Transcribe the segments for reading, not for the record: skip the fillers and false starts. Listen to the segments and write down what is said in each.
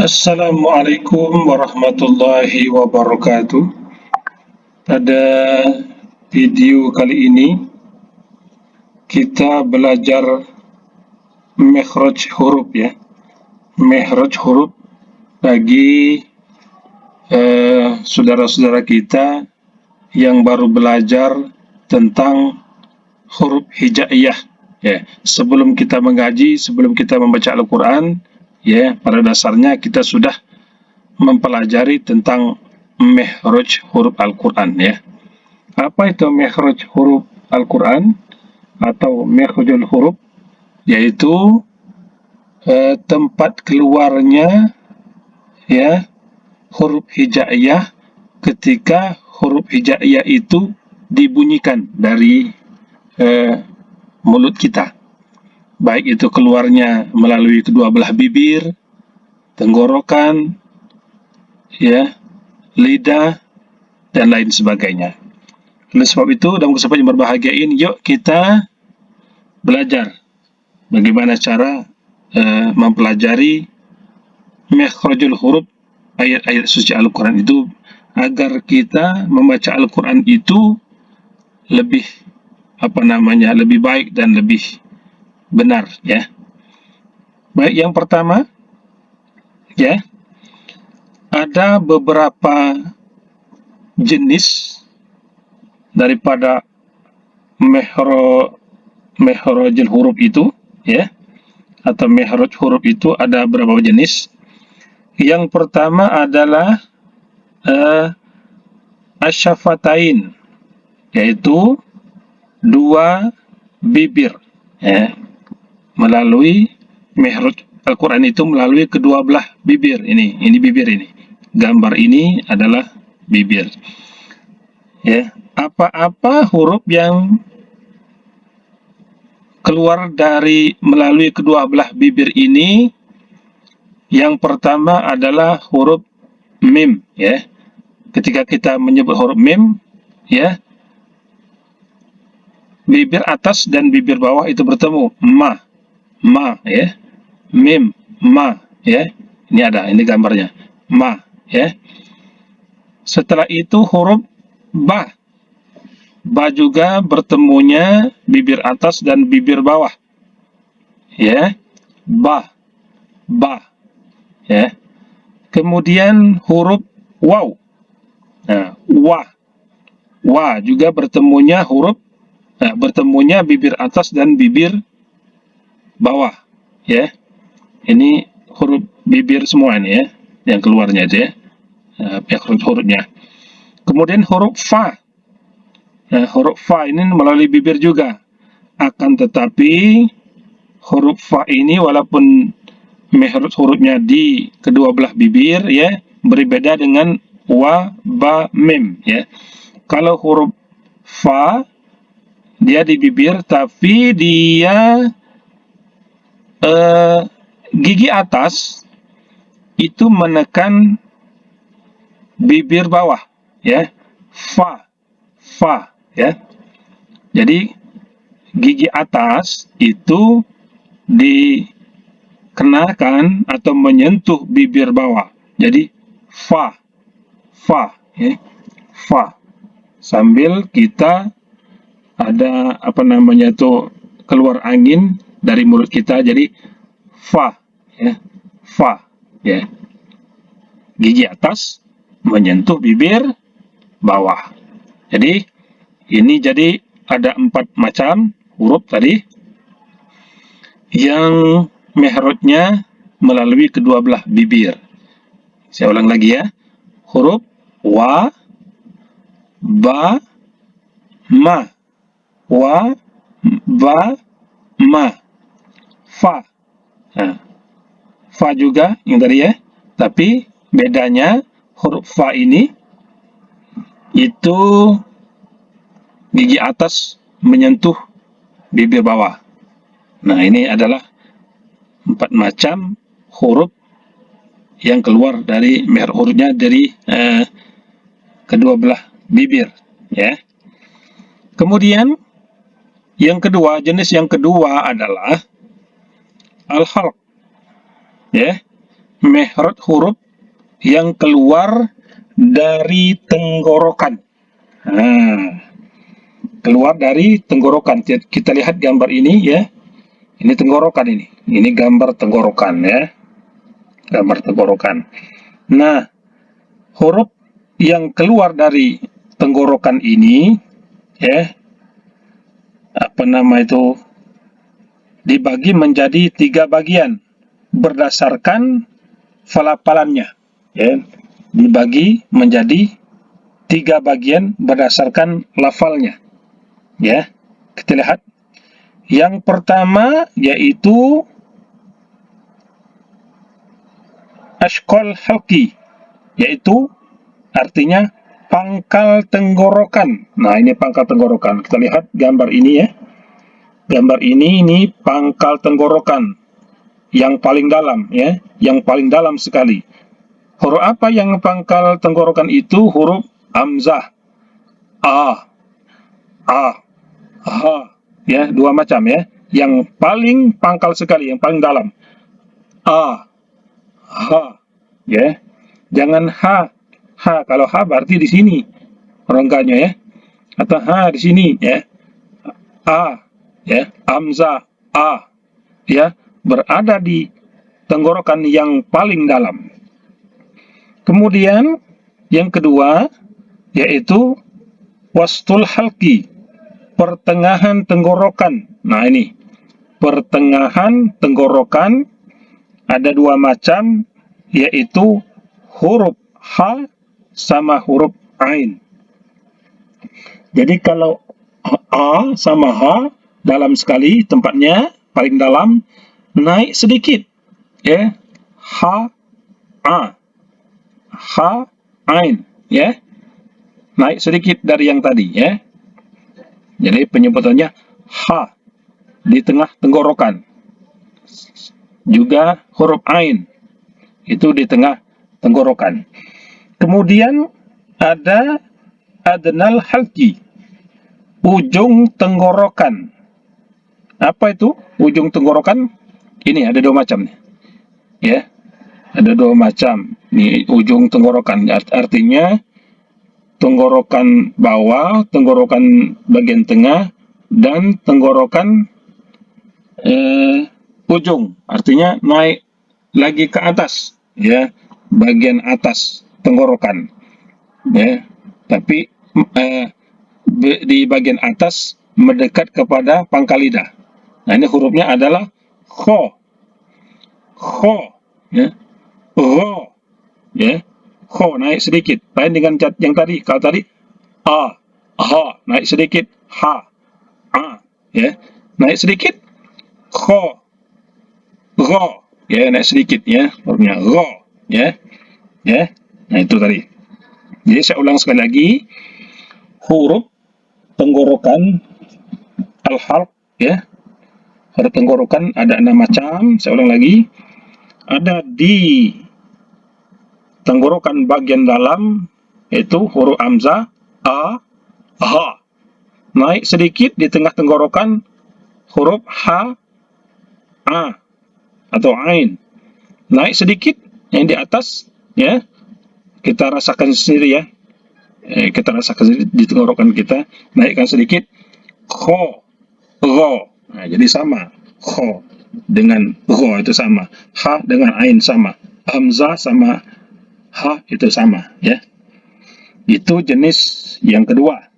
Assalamualaikum warahmatullahi wabarakatuh. Pada video kali ini kita belajar makhraj huruf ya. Makhraj huruf bagi saudara-saudara kita yang baru belajar tentang huruf hijaiyah ya. Sebelum kita mengaji, sebelum kita membaca Al-Quran ya, pada dasarnya kita sudah mempelajari tentang makhraj huruf Al-Quran ya. Apa itu makhraj huruf Al-Quran atau makhrajul huruf? Yaitu tempat keluarnya ya huruf hijaiyah ketika huruf hijaiyah itu dibunyikan dari mulut kita. Baik itu keluarnya melalui kedua belah bibir, tenggorokan, ya, lidah, dan lain sebagainya. Oleh sebab itu, dalam kesempatan yang berbahagia ini, yuk kita belajar bagaimana cara mempelajari makhrajul huruf ayat-ayat suci Al-Quran itu, agar kita membaca Al-Quran itu lebih lebih baik dan lebih benar ya. Baik, yang pertama ya, ada beberapa jenis daripada makhrajul huruf itu ya, atau makhraj huruf itu ada beberapa jenis. Yang pertama adalah asyafatain, yaitu dua bibir ya. Melalui makhraj Al-Quran itu melalui kedua belah bibir ini bibir ini. Gambar ini adalah bibir. Ya, apa-apa huruf yang keluar dari melalui kedua belah bibir ini, yang pertama adalah huruf mim ya. Ketika kita menyebut huruf mim ya, bibir atas dan bibir bawah itu bertemu, ma ya, mim, ma ya. Ini ada, ini gambarnya, ma ya. Setelah itu huruf ba juga bertemunya bibir atas dan bibir bawah ya, ba ya. Kemudian huruf waw, nah, wa juga bertemunya bibir atas dan bibir bawah ya. Ini huruf bibir semua ini ya, yang keluarnya itu ya, hurufnya. Kemudian huruf fa, nah, huruf fa ini melalui bibir juga, akan tetapi huruf fa ini walaupun makhraj hurufnya di kedua belah bibir ya, berbeda dengan wa, ba, mim ya. Kalau huruf fa dia di bibir, tapi dia gigi atas itu menekan bibir bawah ya, fa ya. Jadi gigi atas itu dikenakan atau menyentuh bibir bawah, jadi fa ya, fa, sambil kita ada tuh keluar angin dari mulut kita, jadi fa ya, gigi atas menyentuh bibir bawah. Jadi ini ada 4 macam huruf tadi yang makhrajnya melalui kedua belah bibir. Saya ulang lagi ya, huruf wa, ba, ma, wa, ba, ma, fa. Nah, fa juga yang tadi ya, tapi bedanya huruf fa ini itu gigi atas menyentuh bibir bawah. Nah, ini adalah 4 macam huruf yang keluar dari makhraj hurufnya dari kedua belah bibir ya. Kemudian yang kedua, jenis yang kedua adalah al-halq ya. Mehraj huruf yang keluar dari tenggorokan. Nah, keluar dari tenggorokan. Kita lihat gambar ini ya. Ini tenggorokan ini. Ini gambar tenggorokan ya. Gambar tenggorokan. Nah, huruf yang keluar dari tenggorokan ini ya, apa nama itu, dibagi menjadi 3 bagian berdasarkan pelafalannya ya. Dibagi menjadi 3 bagian berdasarkan lafalnya ya. Kita lihat. Yang pertama yaitu ashqal halqi, yaitu artinya pangkal tenggorokan. Nah, ini pangkal tenggorokan. Kita lihat gambar ini ya. Gambar ini pangkal tenggorokan yang paling dalam ya, yang paling dalam sekali. Huruf apa yang pangkal tenggorokan itu? Huruf hamzah. A, ha, ya, 2 macam ya. Yang paling pangkal sekali, yang paling dalam. A, ha, ya. Jangan ha. Ha, kalau ha berarti di sini rongganya ya. Atau ha di sini ya. A, ya, hamzah a ya, berada di tenggorokan yang paling dalam. Kemudian yang kedua yaitu wastul halqi, pertengahan tenggorokan. Nah, ini pertengahan tenggorokan ada 2 macam, yaitu huruf ha sama huruf ain. Jadi kalau a sama ha dalam sekali tempatnya, paling dalam, naik sedikit ya, ha a, ha ain ya, naik sedikit dari yang tadi ya. Jadi penyebutannya ha di tengah tenggorokan. Juga huruf ain itu di tengah tenggorokan. Kemudian ada adnal halqi, ujung tenggorokan. Apa itu ujung tenggorokan? Ini ada 2 macam nih. Ya. Ada 2 macam. Nih ujung tenggorokan. Artinya tenggorokan bawah, tenggorokan bagian tengah, dan tenggorokan ujung. Artinya naik lagi ke atas, ya, bagian atas tenggorokan. Ya. Tapi di bagian atas mendekat kepada pangkal lidah. Nah, ini hurufnya adalah kho, ya, ro, ya, kho naik sedikit. Lain dengan yang tadi. Kalau tadi a, ha naik sedikit, ha, a, ya, naik sedikit, kho, ro, ya, naik sedikit ya, hurufnya ro, ya, ya. Nah, itu tadi. Jadi saya ulang sekali lagi, huruf tenggorokan al-halq ya. Huruf tenggorokan ada 6 macam. Saya ulang lagi. Ada di tenggorokan bagian dalam, yaitu huruf hamzah, a, ha. Naik sedikit di tengah tenggorokan, huruf ha, a, atau ain. Naik sedikit yang di atas, ya. Kita rasakan sendiri ya. Kita rasakan di tenggorokan kita. Naikkan sedikit, kho, ro. Nah, jadi sama, kho dengan ro itu sama, ha dengan ain sama, hamzah sama ha itu sama ya. Itu jenis yang kedua.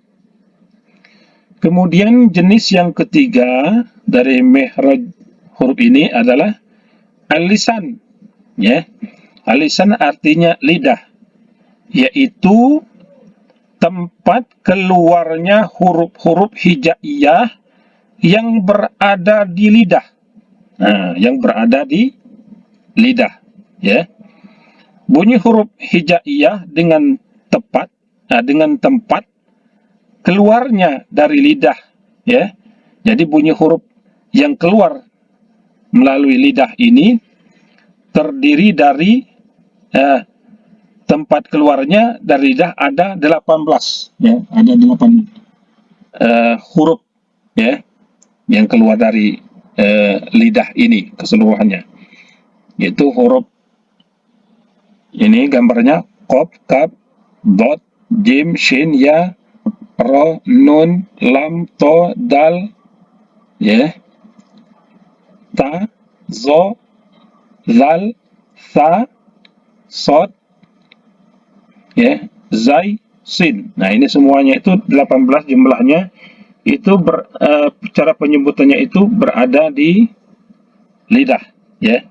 Kemudian jenis yang ketiga dari mehraj huruf ini adalah al-lisan ya. Al-lisan artinya lidah, yaitu tempat keluarnya huruf-huruf hijaiyah yang berada di lidah. Nah, yang berada di lidah ya. Bunyi huruf hijaiyah dengan tepat, dengan tempat keluarnya dari lidah ya. Jadi bunyi huruf yang keluar melalui lidah ini terdiri dari tempat keluarnya dari lidah ada 18 ya, ada 8 huruf ya yang keluar dari lidah ini keseluruhannya, yaitu huruf Ini gambarnya qaf, kaf, dot, jim, shin, ya, ro, nun, lam, to, dal, ya, ta, zo, zal, sa, sod, ya, zai, sin. Nah, ini semuanya itu 18 jumlahnya. Itu cara penyebutannya itu berada di lidah, ya.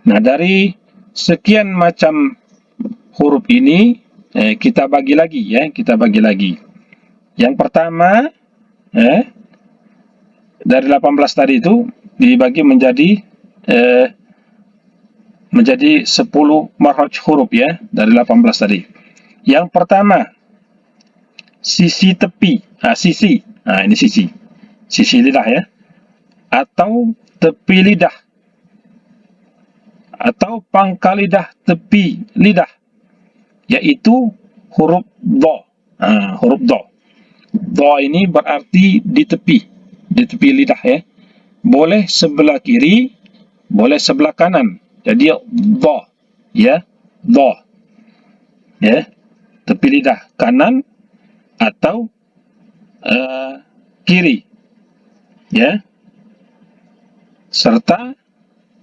Nah, dari sekian macam huruf ini kita bagi lagi, ya, kita bagi lagi. Yang pertama, dari 18 tadi itu dibagi menjadi 10 makhraj huruf, ya, dari 18 tadi. Yang pertama, sisi tepi. Sisi. Ini sisi. Sisi lidah, ya. Atau tepi lidah. Atau pangkal lidah, tepi lidah. Yaitu huruf do. Huruf do. Do ini berarti di tepi lidah, ya. Boleh sebelah kiri, boleh sebelah kanan. Jadi do, ya, do, ya, tepi lidah kanan atau kiri, ya, serta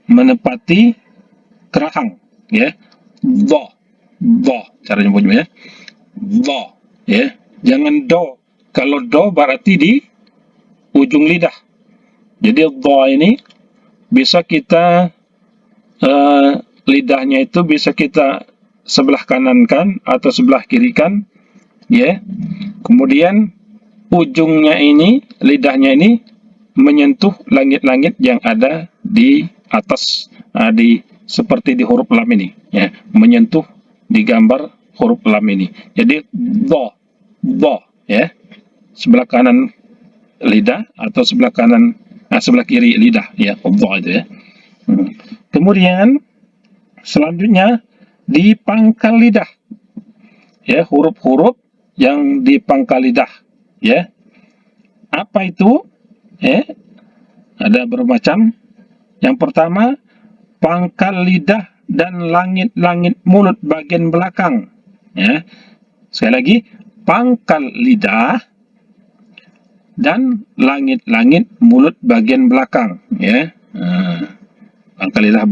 menepati kerahang, ya, do, cara nyebutnya, ya, do, ya, jangan do. Kalau do berarti di ujung lidah. Jadi do ini bisa kita lidahnya itu bisa kita sebelah kanan kan atau sebelah kiri kan, ya. Kemudian ujungnya ini, lidahnya ini menyentuh langit-langit yang ada di atas, seperti di huruf lam ini, ya, menyentuh di gambar huruf lam ini. Jadi do, ya, sebelah kanan lidah atau sebelah kanan, sebelah kiri lidah, ya, do itu, ya. Kemudian selanjutnya di pangkal lidah, ya, huruf-huruf yang di pangkal lidah, ya. Apa itu? Ada bermacam. Yang pertama, pangkal lidah dan langit-langit mulut bagian belakang, ya. Sekali lagi, pangkal lidah dan langit-langit mulut bagian belakang, ya. Pangkal lidah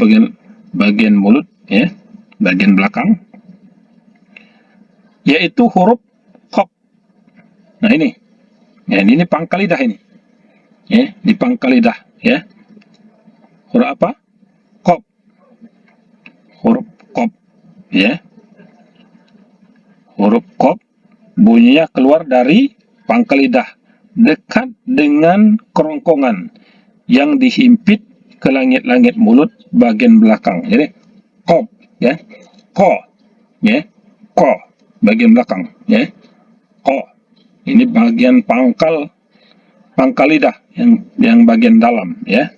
bagian mulut, ya, bagian belakang, yaitu huruf qaf. Nah, ini, ya, ini pangkal lidah ini, ya, di pangkal lidah, ya. Huruf apa? Qaf. Huruf qaf, ya. Huruf qaf bunyinya keluar dari pangkal lidah, dekat dengan kerongkongan yang dihimpit ke langit-langit mulut bagian belakang. Jadi qaf, ya, ko, ya, ko, bagian belakang, ya, ko. Ini bagian pangkal lidah yang bagian dalam, ya.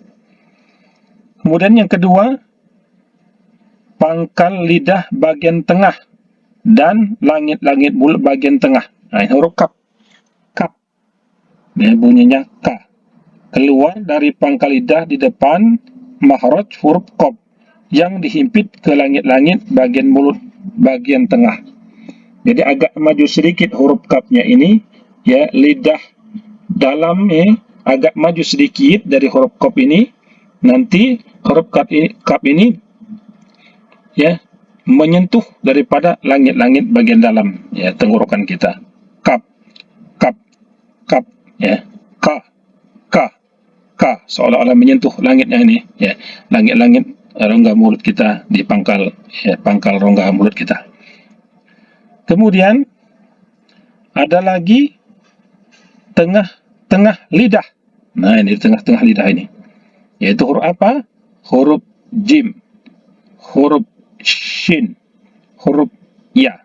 Kemudian yang kedua, pangkal lidah bagian tengah dan langit-langit mulut bagian tengah. Nah, huruf kaf, ya, bunyinya ka, keluar dari pangkal lidah di depan makhraj huruf qaf yang dihimpit ke langit-langit bagian mulut bagian tengah. Jadi agak maju sedikit huruf kafnya ini, ya, lidah dalam, ya, agak maju sedikit dari huruf qaf ini. Nanti huruf kaf ini, ya, menyentuh daripada langit-langit bagian dalam, ya, tenggorokan kita. Kaf, ya, ka, seolah-olah menyentuh langitnya ini, ya, langit-langit rongga mulut kita di pangkal, ya, pangkal rongga mulut kita. Kemudian ada lagi tengah-tengah lidah. Nah, ini tengah-tengah lidah ini, yaitu huruf apa? Huruf jim, huruf shin, huruf ya,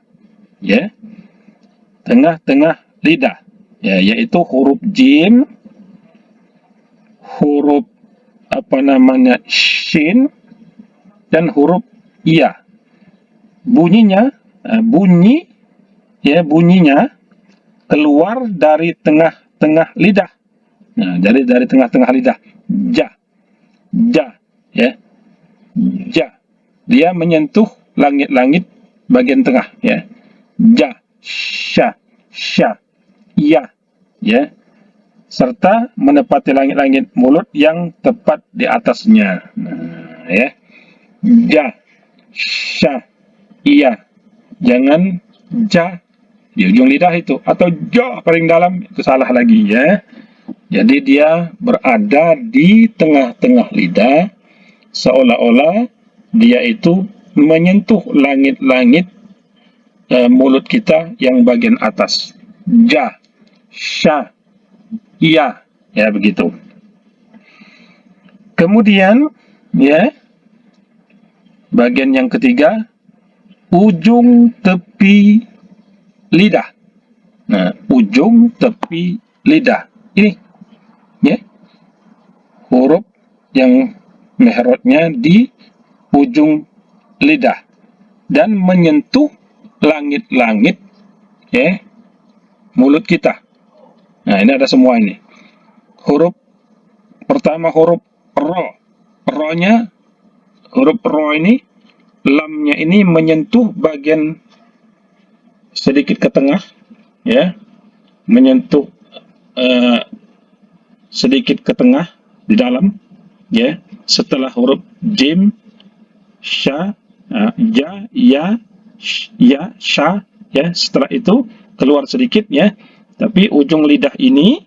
ya, tengah-tengah lidah, ya, yaitu huruf jim, huruf shin, dan huruf ya. Bunyinya bunyinya keluar dari tengah-tengah lidah. Nah, dari tengah-tengah lidah, ja, ya, ja. Dia menyentuh langit-langit bagian tengah, ya. Ja, sya, sya, ya, ya. Serta menepati langit-langit mulut yang tepat di atasnya. Nah, ya. Ja, sya, iya. Jangan ja di ujung lidah itu, atau jo paling dalam, itu salah lagi, ya. Jadi dia berada di tengah-tengah lidah, seolah-olah dia itu menyentuh langit-langit mulut kita yang bagian atas. Ja, sya, iya, ya begitu. Kemudian, ya, bagian yang ketiga, ujung tepi lidah. Nah, ujung tepi lidah ini, ya, huruf yang mehrotnya di ujung lidah dan menyentuh langit-langit, ya, mulut kita. Nah, ini ada semua ini. Huruf pertama huruf ro. Ro-nya, huruf ro ini, lamnya ini menyentuh bagian sedikit ke tengah, ya, menyentuh sedikit ke tengah di dalam, ya. Setelah huruf jim, sya, ja, ya, ya, sya, ya. Setelah itu keluar sedikit, ya. Tapi ujung lidah ini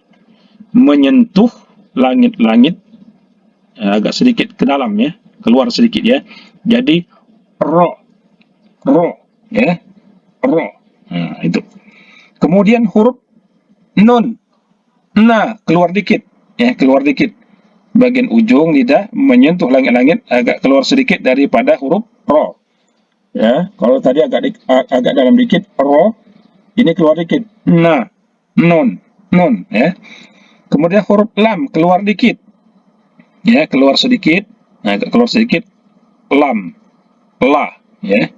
menyentuh langit-langit agak sedikit ke dalam, ya, keluar sedikit, ya. Jadi ro, ya, ro. Nah, itu. Kemudian huruf nun, nah, keluar dikit, ya, keluar dikit. Bagian ujung lidah menyentuh langit-langit agak keluar sedikit daripada huruf ro. Ya, kalau tadi agak dalam dikit ro, ini keluar dikit. Nah, nun, ya. Kemudian huruf lam keluar dikit, ya, keluar sedikit, agak keluar sedikit. Lam, la, ya.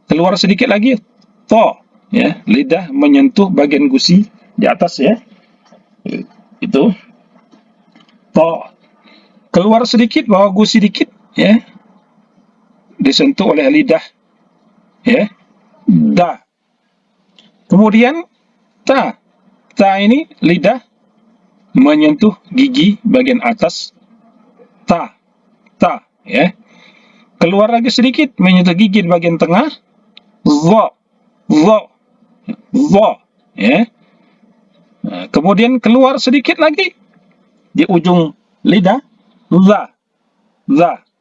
Keluar sedikit lagi, to, ya. Lidah menyentuh bagian gusi di atas, ya. Itu to. Keluar sedikit, bawah gusi dikit, ya, disentuh oleh lidah, ya. Da. Kemudian ta. Ta ini lidah menyentuh gigi bagian atas. Ta, ya. Keluar lagi sedikit, menyentuh gigi bagian tengah. Zo, ya. Nah, kemudian keluar sedikit lagi di ujung lidah. Za,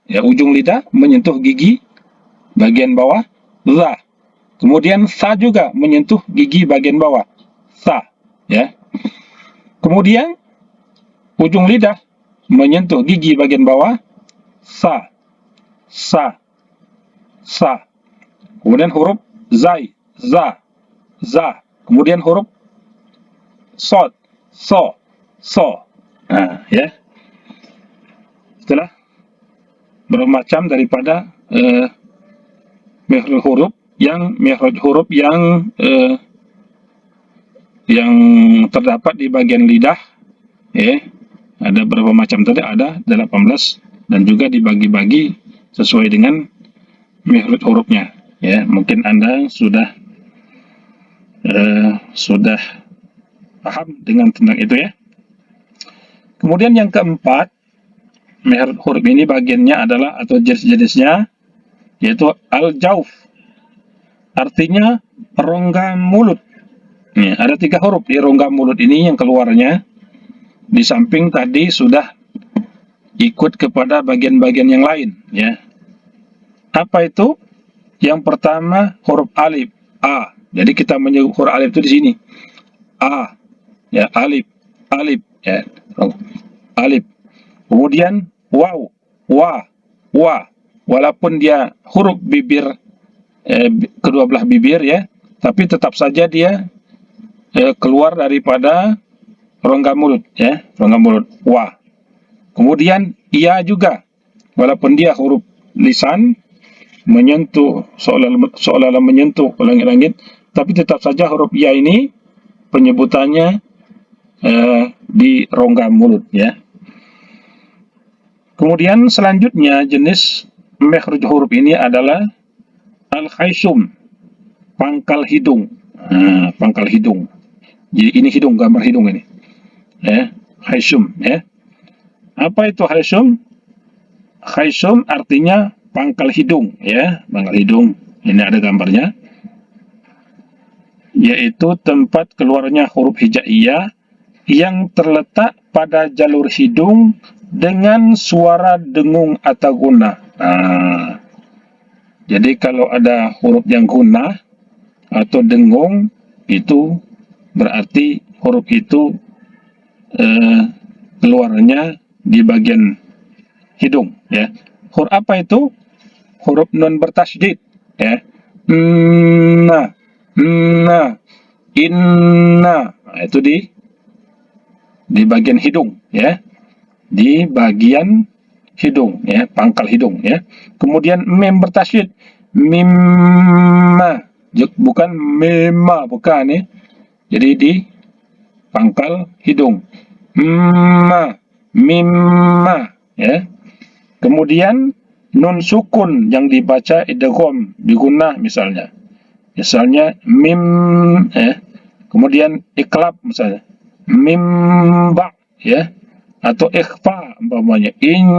ya, ujung lidah menyentuh gigi bagian bawah. Za. Kemudian sa juga menyentuh gigi bagian bawah. Sa, ya. Kemudian ujung lidah menyentuh gigi bagian bawah. Sa. Kemudian huruf zai, za. Kemudian huruf sod, so. Nah, ya. Itulah bermacam daripada makhraj huruf yang terdapat di bagian lidah, ya. Ada berapa macam tadi? Ada 18 dan juga dibagi-bagi sesuai dengan makhraj hurufnya, ya. Mungkin Anda sudah paham dengan tentang itu, ya. Kemudian yang keempat, makhraj huruf ini bagiannya adalah atau jenis-jenisnya yaitu al-jauf. Artinya rongga mulut. Ya, ada 3 huruf di rongga mulut ini yang keluarnya di samping tadi sudah ikut kepada bagian-bagian yang lain, ya. Apa itu? Yang pertama huruf alif, a. Jadi kita menyebut huruf alif itu di sini. A, ya, alif, ya. Alif. Kemudian waw, wa. Walaupun dia huruf bibir kedua belah bibir, ya, tapi tetap saja dia keluar daripada rongga mulut, ya, rongga mulut, wa. Kemudian ya juga, walaupun dia huruf lisan menyentuh seolah-olah menyentuh langit-langit, tapi tetap saja huruf ya ini penyebutannya di rongga mulut, ya. Kemudian selanjutnya jenis makhraj huruf ini adalah al-khaysum. pangkal hidung. Pangkal hidung. Jadi ini hidung, gambar hidung ini. Khaysum, Apa itu khaysum? Khaysum artinya pangkal hidung, pangkal hidung. Ini ada gambarnya. Yaitu tempat keluarnya huruf hijaiyah yang terletak pada jalur hidung dengan suara dengung atau gunnah. Jadi kalau ada huruf yang gunnah atau dengung, itu berarti huruf itu keluarnya di bagian hidung, Huruf apa itu? Huruf nun bertasydid, Nah, inna. Itu di bagian hidung, Di bagian hidung, pangkal hidung, Kemudian mim bertasydid, mimma, bukan mimma, bukan, Jadi di pangkal hidung, mimma, Kemudian nun sukun yang dibaca idgham bigunnah misalnya mim, kemudian iklab misalnya mimba, atau ikhfa umpamanya in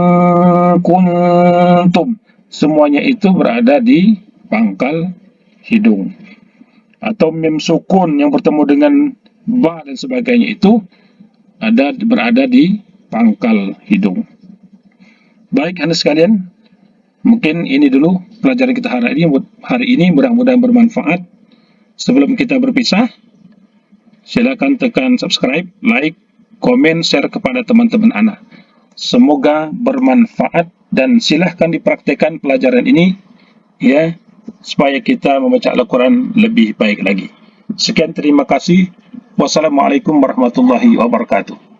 kuntum, semuanya itu berada di pangkal hidung. Atau mim sukun yang bertemu dengan ba dan sebagainya itu berada di pangkal hidung. Baik Anda sekalian, mungkin ini dulu pelajaran kita hari ini, mudah-mudahan bermanfaat. Sebelum kita berpisah, silakan tekan subscribe, like, komen, share kepada teman-teman Anda. Semoga bermanfaat dan silahkan dipraktekkan pelajaran ini, supaya kita membaca Al-Quran lebih baik lagi. Sekian, terima kasih. Wassalamualaikum warahmatullahi wabarakatuh.